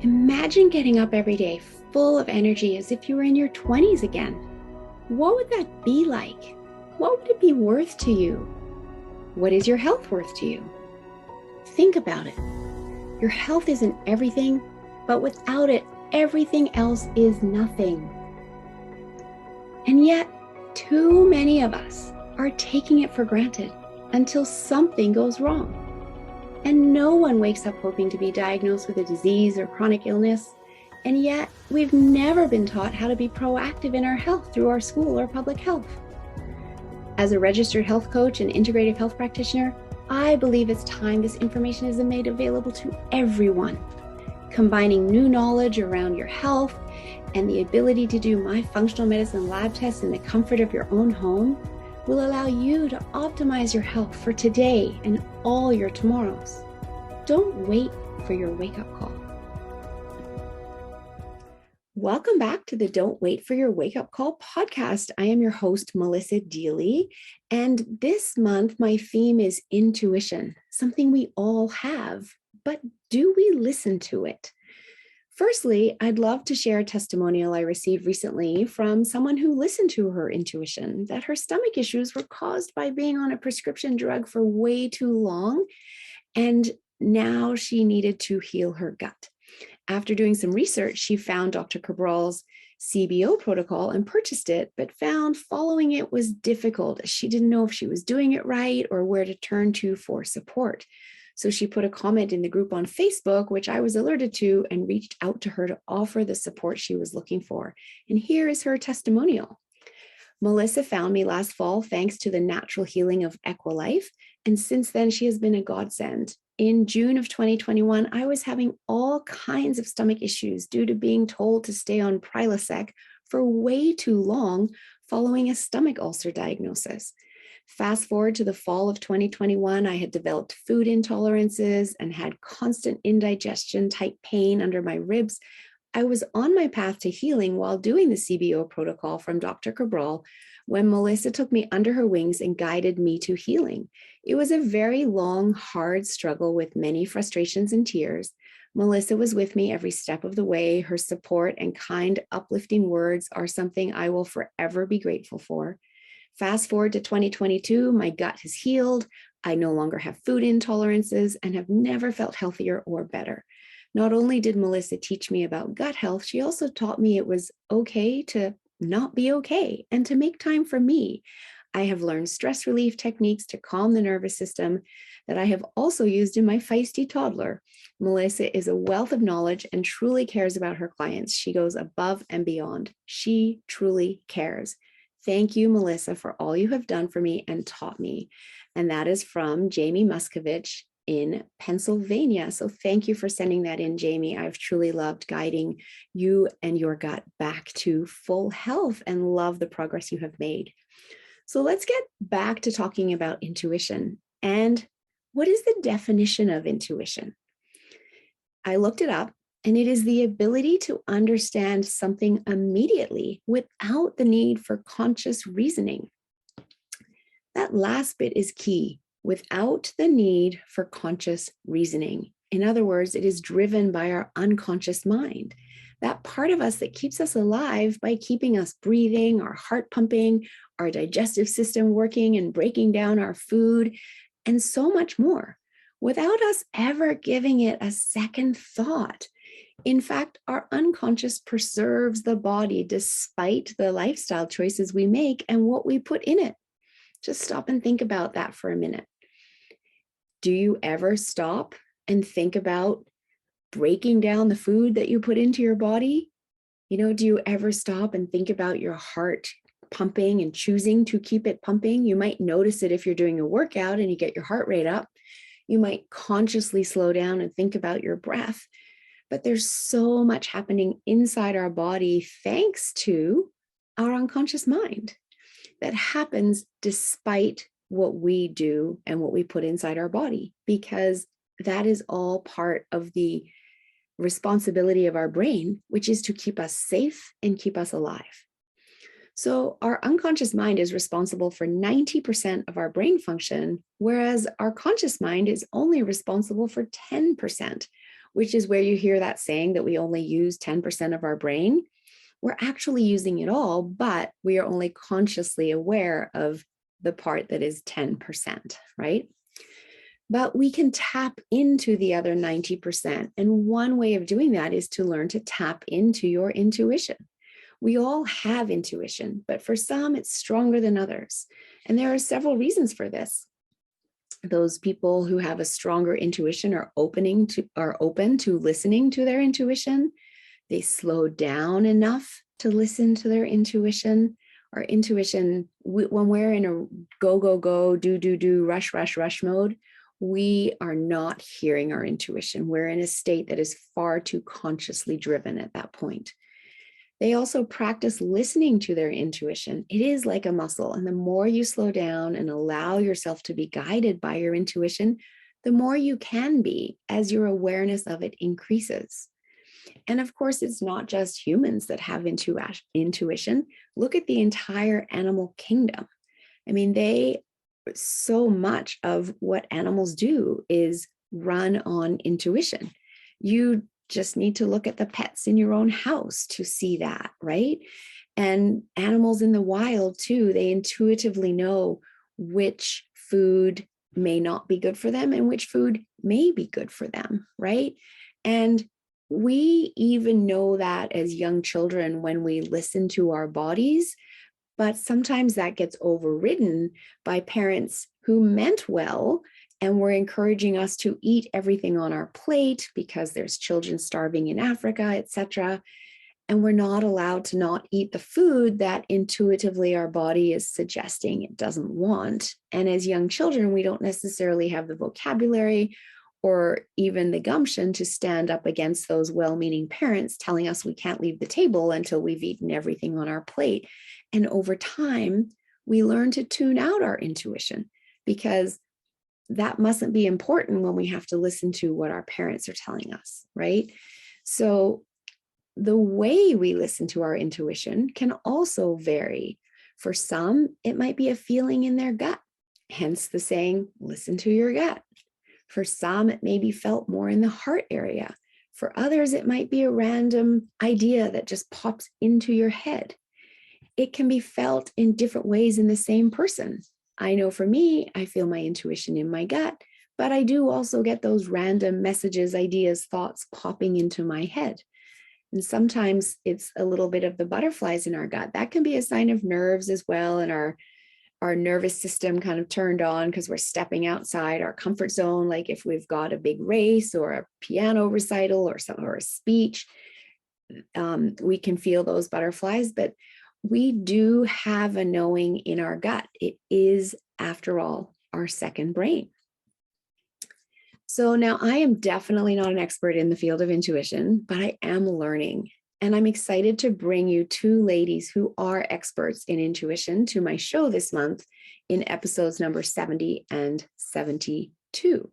Imagine getting up every day full of energy as if you were in your 20s again. What would that be like? What would it be worth to you? What is your health worth to you? Think about it. Your health isn't everything, but without it, everything else is nothing. And yet, too many of us are taking it for granted until something goes wrong. And no one wakes up hoping to be diagnosed with a disease or chronic illness. And yet, we've never been taught how to be proactive in our health through our school or public health. As a registered health coach and integrative health practitioner, I believe it's time this information is made available to everyone. Combining new knowledge around your health and the ability to do my functional medicine lab tests in the comfort of your own home will allow you to optimize your health for today and all your tomorrows. Don't wait for your wake-up call. Welcome back to the Don't Wait for Your Wake-Up Call podcast. I am your host, Melissa Deely, and this month my theme is intuition, something we all have, but do we listen to it? Firstly, I'd love to share a testimonial I received recently from someone who listened to her intuition that her stomach issues were caused by being on a prescription drug for way too long, and now she needed to heal her gut. After doing some research, she found Dr. Cabral's CBO protocol and purchased it, but found following it was difficult. She didn't know if she was doing it right or where to turn to for support. So she put a comment in the group on Facebook, which I was alerted to, and reached out to her to offer the support she was looking for. And here is her testimonial. Melissa found me last fall thanks to the natural healing of Equilife, and since then she has been a godsend. In June of 2021, I was having all kinds of stomach issues due to being told to stay on Prilosec for way too long following a stomach ulcer diagnosis. Fast forward to the fall of 2021, I had developed food intolerances and had constant indigestion type pain under my ribs. I was on my path to healing while doing the CBO protocol from Dr. Cabral when Melissa took me under her wings and guided me to healing. It was a very long, hard struggle with many frustrations and tears. Melissa was with me every step of the way. Her support and kind, uplifting words are something I will forever be grateful for. Fast forward to 2022, my gut has healed. I no longer have food intolerances and have never felt healthier or better. Not only did Melissa teach me about gut health, she also taught me it was okay to not be okay and to make time for me. I have learned stress relief techniques to calm the nervous system that I have also used in my feisty toddler. Melissa is a wealth of knowledge and truly cares about her clients. She goes above and beyond. She truly cares. Thank you, Melissa, for all you have done for me and taught me. And that is from Jamie Muscovich in Pennsylvania. So thank you for sending that in, Jamie. I've truly loved guiding you and your gut back to full health and love the progress you have made. So let's get back to talking about intuition. And what is the definition of intuition? I looked it up. And it is the ability to understand something immediately without the need for conscious reasoning. That last bit is key, without the need for conscious reasoning. In other words, it is driven by our unconscious mind, that part of us that keeps us alive by keeping us breathing, our heart pumping, our digestive system working and breaking down our food, and so much more, without us ever giving it a second thought. In fact, our unconscious preserves the body despite the lifestyle choices we make and what we put in it. Just stop and think about that for a minute. Do you ever stop and think about breaking down the food that you put into your body? Do you ever stop and think about your heart pumping and choosing to keep it pumping? You might notice it if you're doing a workout and you get your heart rate up. You might consciously slow down and think about your breath. But there's so much happening inside our body thanks to our unconscious mind that happens despite what we do and what we put inside our body, because that is all part of the responsibility of our brain, which is to keep us safe and keep us alive. So our unconscious mind is responsible for 90% of our brain function, whereas our conscious mind is only responsible for 10%. which is where you hear that saying that we only use 10% of our brain. We're actually using it all, but we are only consciously aware of the part that is 10%, right? But we can tap into the other 90%. And one way of doing that is to learn to tap into your intuition. We all have intuition, but for some, it's stronger than others. And there are several reasons for this. Those people who have a stronger intuition are open to listening to their intuition. They slow down enough to listen to their intuition. Our intuition, when we're in a go, go, go, do, rush, rush, rush mode, we are not hearing our intuition. We're in a state that is far too consciously driven at that point. They also practice listening to their intuition. It is like a muscle. And the more you slow down and allow yourself to be guided by your intuition, the more you can be as your awareness of it increases. And of course, it's not just humans that have intuition. Look at the entire animal kingdom. I mean, so much of what animals do is run on intuition. You just need to look at the pets in your own house to see that, right? And animals in the wild too, they intuitively know which food may not be good for them and which food may be good for them, right? And we even know that as young children when we listen to our bodies, but sometimes that gets overridden by parents who meant well and were encouraging us to eat everything on our plate because there's children starving in Africa, etc. And we're not allowed to not eat the food that intuitively our body is suggesting it doesn't want. And as young children, we don't necessarily have the vocabulary or even the gumption to stand up against those well-meaning parents telling us we can't leave the table until we've eaten everything on our plate. And over time, we learn to tune out our intuition because that mustn't be important when we have to listen to what our parents are telling us, right? So the way we listen to our intuition can also vary. For some, it might be a feeling in their gut, hence the saying, listen to your gut. For some, it may be felt more in the heart area. For others, it might be a random idea that just pops into your head. It can be felt in different ways in the same person. I know for me, I feel my intuition in my gut, but I do also get those random messages, ideas, thoughts popping into my head. And sometimes it's a little bit of the butterflies in our gut. That can be a sign of nerves as well, and our nervous system kind of turned on because we're stepping outside our comfort zone. Like if we've got a big race or a piano recital or a speech, we can feel those butterflies, but we do have a knowing in our gut. It is, after all, our second brain. So now I am definitely not an expert in the field of intuition, but I am learning. And I'm excited to bring you two ladies who are experts in intuition to my show this month in episodes number 70 and 72.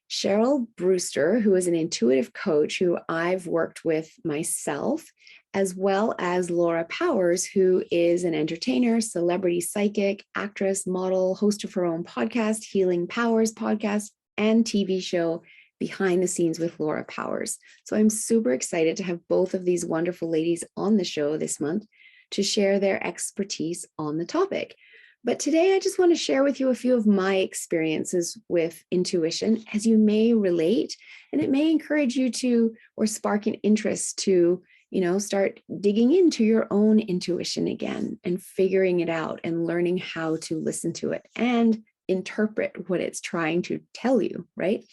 Cheryl Brewster, who is an intuitive coach who I've worked with myself, as well as Laura Powers, who is an entertainer, celebrity psychic, actress, model, host of her own podcast, Healing Powers podcast, and TV show Behind the Scenes with Laura Powers. So I'm super excited to have both of these wonderful ladies on the show this month to share their expertise on the topic. But today I just want to share with you a few of my experiences with intuition, as you may relate, and it may encourage you to, or spark an interest to, start digging into your own intuition again and figuring it out and learning how to listen to it and interpret what it's trying to tell you, right?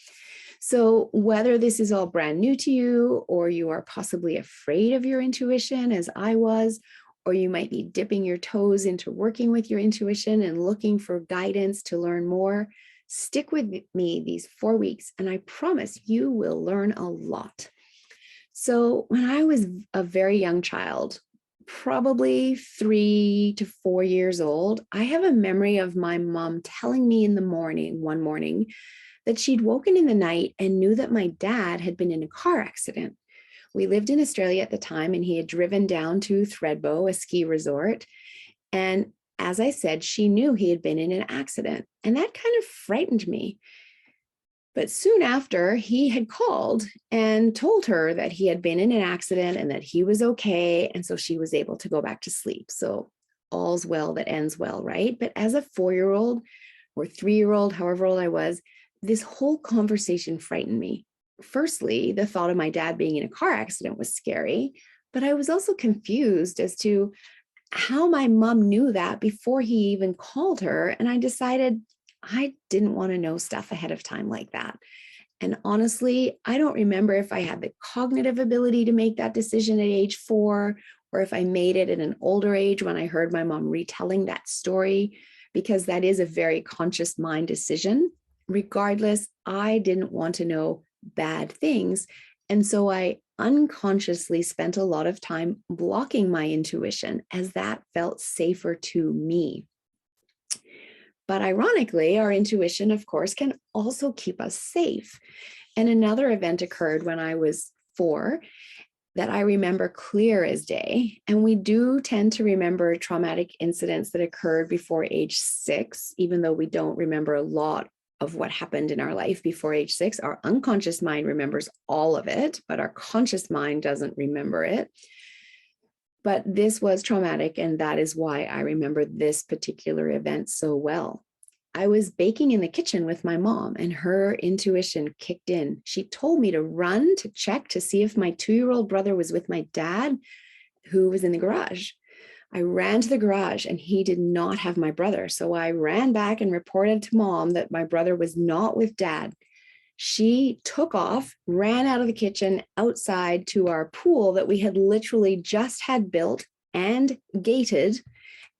So whether this is all brand new to you, or you are possibly afraid of your intuition, as I was, or you might be dipping your toes into working with your intuition and looking for guidance to learn more, stick with me these 4 weeks, and I promise you will learn a lot. So when I was a very young child, probably 3 to 4 years old, I have a memory of my mom telling me one morning, that she'd woken in the night and knew that my dad had been in a car accident. We lived in Australia at the time, and he had driven down to Thredbo, a ski resort. And as I said, she knew he had been in an accident. And that kind of frightened me. But soon after, he had called and told her that he had been in an accident and that he was okay. And so she was able to go back to sleep. So all's well that ends well, right? But as a 4-year-old or 3-year-old, however old I was, this whole conversation frightened me. Firstly, the thought of my dad being in a car accident was scary, but I was also confused as to how my mom knew that before he even called her. And I decided I didn't want to know stuff ahead of time like that. And honestly, I don't remember if I had the cognitive ability to make that decision at age 4, or if I made it at an older age when I heard my mom retelling that story, because that is a very conscious mind decision. Regardless, I didn't want to know bad things. And so I unconsciously spent a lot of time blocking my intuition as that felt safer to me. But ironically, our intuition, of course, can also keep us safe. And another event occurred when I was 4 that I remember clear as day. And we do tend to remember traumatic incidents that occurred before age 6, even though we don't remember a lot of what happened in our life before age 6. Our unconscious mind remembers all of it, but our conscious mind doesn't remember it. But this was traumatic, and that is why I remember this particular event so well. I was baking in the kitchen with my mom, and her intuition kicked in. She told me to run to check to see if my 2-year-old brother was with my dad, who was in the garage. I ran to the garage, and he did not have my brother. So I ran back and reported to mom that my brother was not with dad. She took off, ran out of the kitchen outside to our pool that we had literally just had built and gated.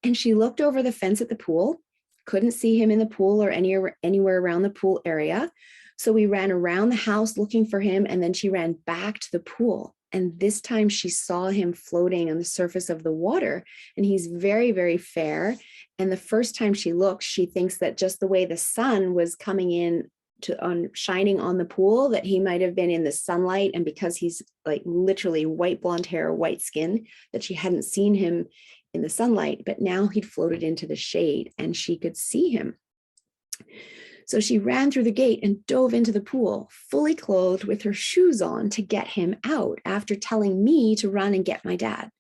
And she looked over the fence at the pool, couldn't see him in the pool or anywhere around the pool area. So we ran around the house looking for him, and then she ran back to the pool. And this time she saw him floating on the surface of the water, and he's very, very fair. And the first time she looks, she thinks that just the way the sun was coming in shining on the pool, that he might have been in the sunlight, and because he's like literally white blonde hair, white skin, that she hadn't seen him in the sunlight, but now he'd floated into the shade and she could see him. So she ran through the gate and dove into the pool, fully clothed with her shoes on, to get him out after telling me to run and get my dad.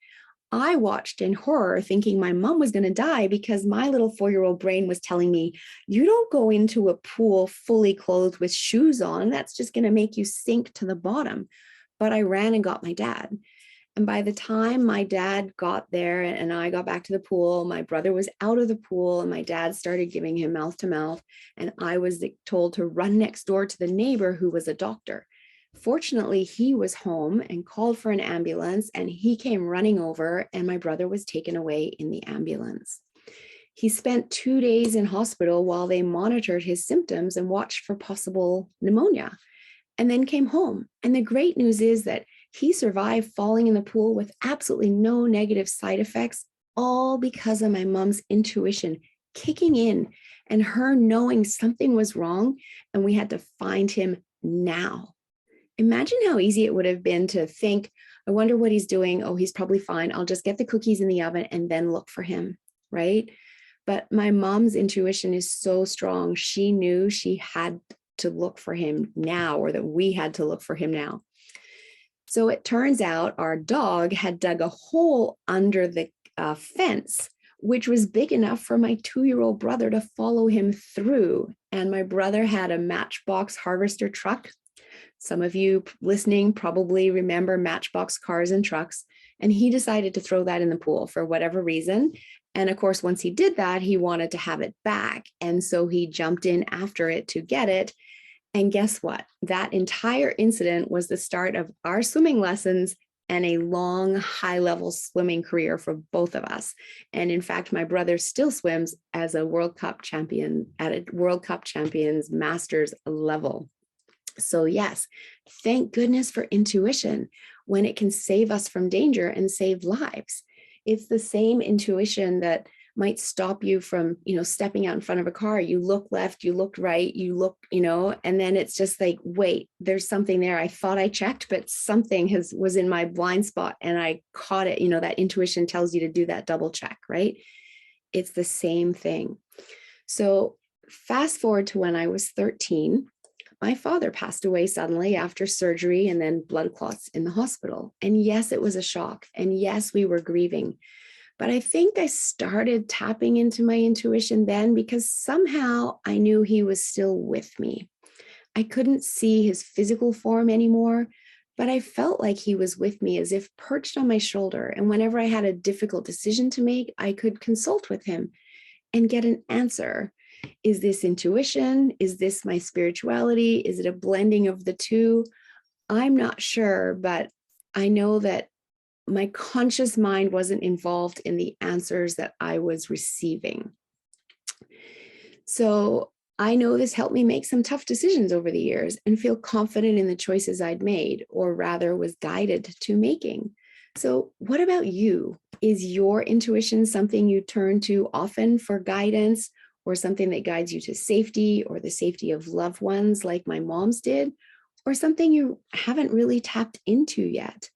I watched in horror, thinking my mom was going to die, because my little 4-year-old brain was telling me, you don't go into a pool fully clothed with shoes on. That's just going to make you sink to the bottom. But I ran and got my dad. And by the time my dad got there and I got back to the pool, my brother was out of the pool, and my dad started giving him mouth to mouth. And I was told to run next door to the neighbor, who was a doctor. Fortunately, he was home and called for an ambulance, and he came running over, and my brother was taken away in the ambulance. He spent 2 days in hospital while they monitored his symptoms and watched for possible pneumonia, and then came home. And the great news is that he survived falling in the pool with absolutely no negative side effects, all because of my mom's intuition kicking in and her knowing something was wrong, and we had to find him now. Imagine how easy it would have been to think, I wonder what he's doing. Oh, he's probably fine. I'll just get the cookies in the oven and then look for him, right? But my mom's intuition is so strong. She knew she had to look for him now, or that we had to look for him now. So it turns out our dog had dug a hole under the fence, which was big enough for my 2-year-old brother to follow him through. And my brother had a Matchbox harvester truck. Some of you listening probably remember Matchbox cars and trucks, and he decided to throw that in the pool for whatever reason. And of course, once he did that, he wanted to have it back. And so he jumped in after it to get it. And guess what? That entire incident was the start of our swimming lessons and a long, high-level swimming career for both of us. And in fact, my brother still swims as a World Cup champion at a World Cup Champions Masters level. So yes, thank goodness for intuition when it can save us from danger and save lives. It's the same intuition that might stop you from, stepping out in front of a car. You look left, you look right, you look, and then it's just like, wait, there's something there. I thought I checked, but something was in my blind spot and I caught it. That intuition tells you to do that double check, right? It's the same thing. So fast forward to when I was 13, my father passed away suddenly after surgery and then blood clots in the hospital. And yes, it was a shock. And yes, we were grieving. But I think I started tapping into my intuition then because somehow I knew he was still with me. I couldn't see his physical form anymore, but I felt like he was with me as if perched on my shoulder. And whenever I had a difficult decision to make, I could consult with him and get an answer. Is this intuition? Is this my spirituality? Is it a blending of the two? I'm not sure, but I know that my conscious mind wasn't involved in the answers that I was receiving. So I know this helped me make some tough decisions over the years and feel confident in the choices I'd made, or rather was guided to making. So what about you? Is your intuition something you turn to often for guidance, or something that guides you to safety or the safety of loved ones like my mom's did, or something you haven't really tapped into yet?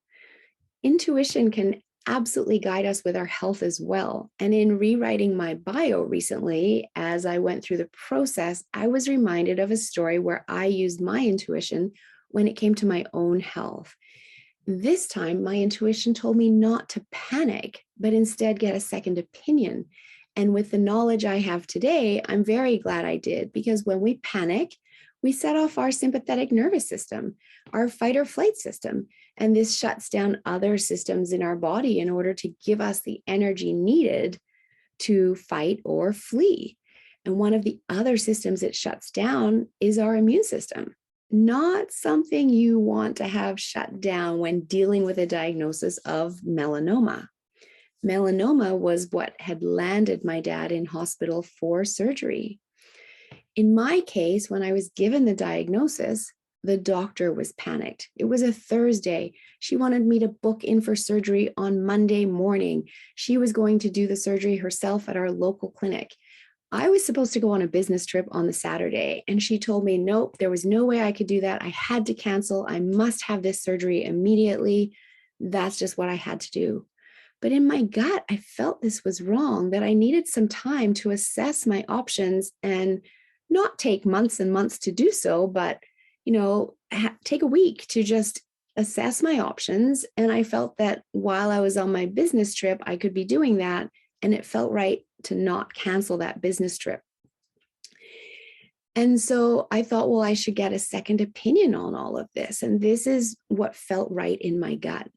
Intuition can absolutely guide us with our health as well. And in rewriting my bio recently, as I went through the process, I was reminded of a story where I used my intuition when it came to my own health. This time, my intuition told me not to panic, but instead get a second opinion. And with the knowledge I have today, I'm very glad I did, because when we panic, we set off our sympathetic nervous system, our fight or flight system. And this shuts down other systems in our body in order to give us the energy needed to fight or flee. And one of the other systems it shuts down is our immune system. Not something you want to have shut down when dealing with a diagnosis of melanoma. Melanoma was what had landed my dad in hospital for surgery. In my case, when I was given the diagnosis, the doctor was panicked. It was a Thursday. She wanted me to book in for surgery on Monday morning. She was going to do the surgery herself at our local clinic. I was supposed to go on a business trip on the Saturday, and she told me, nope, there was no way I could do that. I had to cancel. I must have this surgery immediately. That's just what I had to do. But in my gut, I felt this was wrong, that I needed some time to assess my options and not take months and months to do so, but take a week to just assess my options. And I felt that while I was on my business trip, I could be doing that. And it felt right to not cancel that business trip. And so I thought, well, I should get a second opinion on all of this. And this is what felt right in my gut.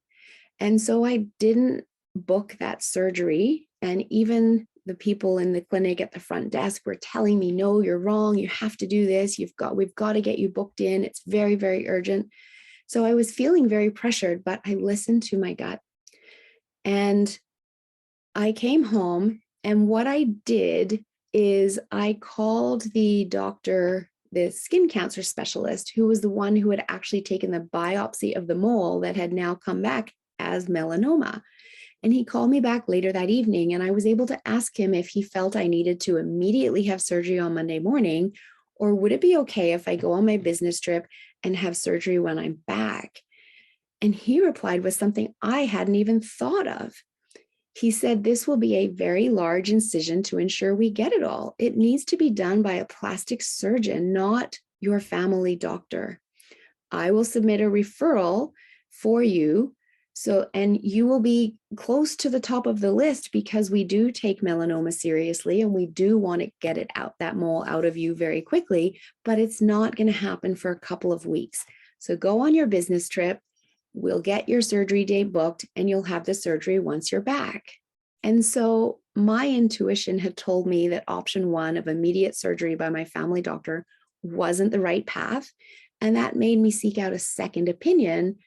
And so I didn't book that surgery. And even the people in the clinic at the front desk were telling me, no, you're wrong. You have to do this. We've got to get you booked in. It's very, very urgent. So I was feeling very pressured, but I listened to my gut. And I came home, and what I did is I called the doctor, the skin cancer specialist, who was the one who had actually taken the biopsy of the mole that had now come back as melanoma. And he called me back later that evening, and I was able to ask him if he felt I needed to immediately have surgery on Monday morning, or would it be okay if I go on my business trip and have surgery when I'm back? And he replied with something I hadn't even thought of. He said, this will be a very large incision to ensure we get it all. It needs to be done by a plastic surgeon, not your family doctor. I will submit a referral for you. And you will be close to the top of the list, because we do take melanoma seriously and we do want to get it out, that mole out of you very quickly, but it's not going to happen for a couple of weeks. So go on your business trip. We'll get your surgery date booked and you'll have the surgery once you're back. And so my intuition had told me that option one of immediate surgery by my family doctor wasn't the right path. And that made me seek out a second opinion,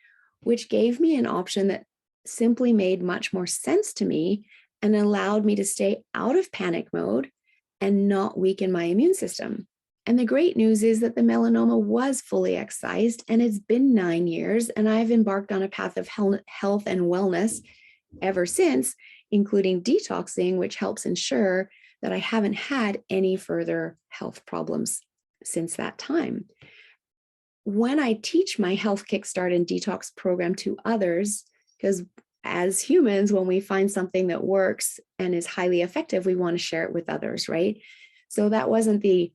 which gave me an option that simply made much more sense to me and allowed me to stay out of panic mode and not weaken my immune system. And the great news is that the melanoma was fully excised, and it's been 9 years, and I've embarked on a path of health and wellness ever since, including detoxing, which helps ensure that I haven't had any further health problems since that time. When I teach my health kickstart and detox program to others, because as humans, when we find something that works and is highly effective, we want to share it with others, right? So that wasn't the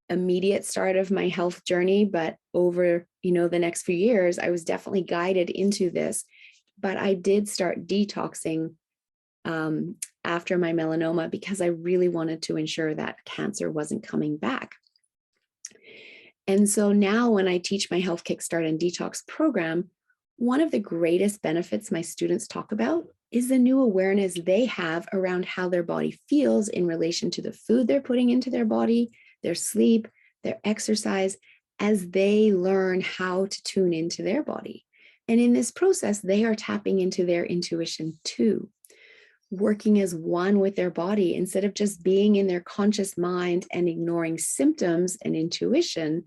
immediate start of my health journey, but over, the next few years, I was definitely guided into this. But I did start detoxing after my melanoma because I really wanted to ensure that cancer wasn't coming back. And so now when I teach my Health Kickstart and Detox program, one of the greatest benefits my students talk about is the new awareness they have around how their body feels in relation to the food they're putting into their body, their sleep, their exercise, as they learn how to tune into their body. And in this process, they are tapping into their intuition too, working as one with their body instead of just being in their conscious mind and ignoring symptoms and intuition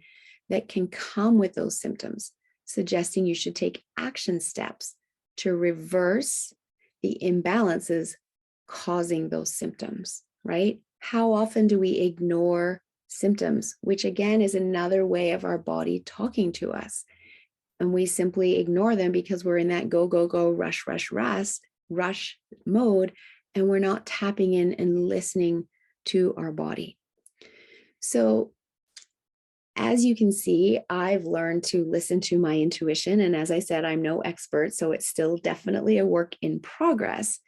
that can come with those symptoms, suggesting you should take action steps to reverse the imbalances causing those symptoms, right? How often do we ignore symptoms, which again is another way of our body talking to us? And we simply ignore them because we're in that go, go, go, rush, rush, rush mode, and we're not tapping in and listening to our body. So as you can see, I've learned to listen to my intuition. And as I said, I'm no expert, so it's still definitely a work in progress.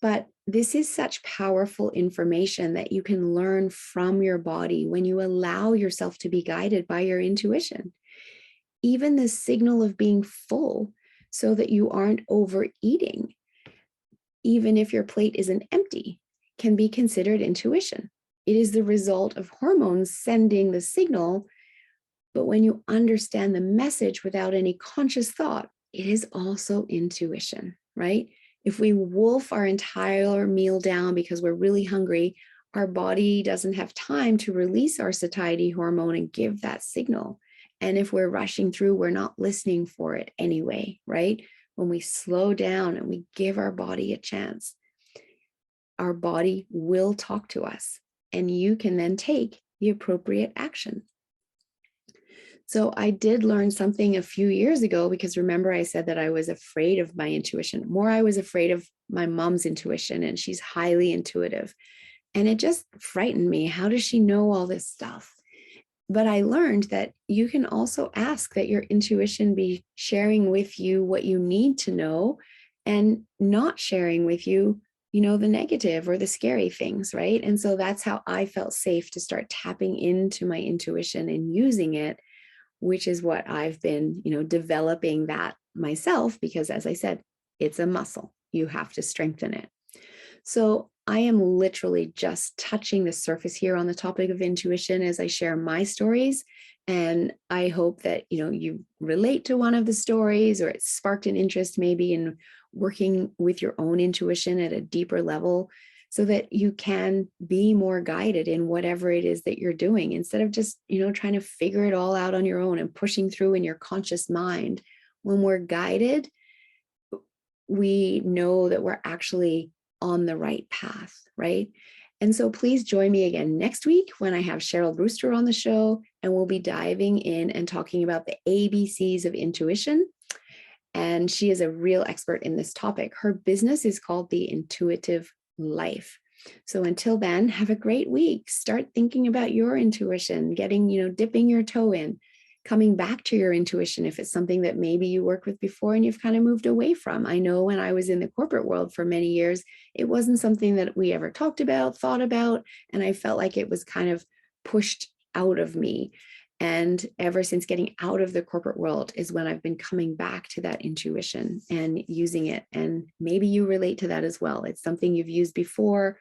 But this is such powerful information that you can learn from your body when you allow yourself to be guided by your intuition. Even the signal of being full so that you aren't overeating, even if your plate isn't empty, can be considered intuition. It is the result of hormones sending the signal. But when you understand the message without any conscious thought, it is also intuition, right? If we wolf our entire meal down because we're really hungry, our body doesn't have time to release our satiety hormone and give that signal. And if we're rushing through, we're not listening for it anyway, right? When we slow down and we give our body a chance, our body will talk to us, and you can then take the appropriate action. So I did learn something a few years ago, because remember I said that I was afraid of my intuition. More, I was afraid of my mom's intuition, and she's highly intuitive. And it just frightened me. How does she know all this stuff? But I learned that you can also ask that your intuition be sharing with you what you need to know and not sharing with you, the negative or the scary things, right? And so that's how I felt safe to start tapping into my intuition and using it, which is what I've been, developing that myself, because as I said, it's a muscle. You have to strengthen it. So I am literally just touching the surface here on the topic of intuition as I share my stories. And I hope that, you relate to one of the stories, or it sparked an interest maybe in working with your own intuition at a deeper level, so that you can be more guided in whatever it is that you're doing, instead of just, trying to figure it all out on your own and pushing through in your conscious mind. When we're guided, we know that we're actually on the right path, right? And so please join me again next week when I have Cheryl Brewster on the show, and we'll be diving in and talking about the ABCs of intuition. And she is a real expert in this topic. Her business is called The Intuitive Life. So until then, have a great week. Start thinking about your intuition, getting, dipping your toe in, coming back to your intuition if it's something that maybe you worked with before and you've kind of moved away from. I know when I was in the corporate world for many years, it wasn't something that we ever talked about, thought about, and I felt like it was kind of pushed out of me. And ever since getting out of the corporate world is when I've been coming back to that intuition and using it. And maybe you relate to that as well. It's something you've used before,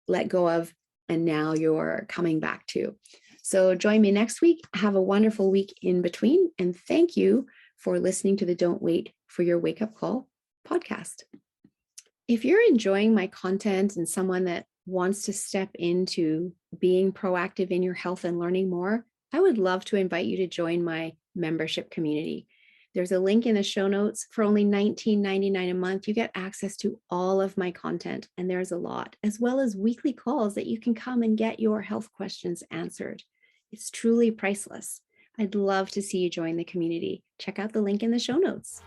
let go of, and now you're coming back to. So join me next week. Have a wonderful week in between. And thank you for listening to the Don't Wait for Your Wake Up Call podcast. If you're enjoying my content and someone that wants to step into being proactive in your health and learning more, I would love to invite you to join my membership community. There's a link in the show notes. For only $19.99 a month, you get access to all of my content, and there's a lot, as well as weekly calls that you can come and get your health questions answered. It's truly priceless. I'd love to see you join the community. Check out the link in the show notes.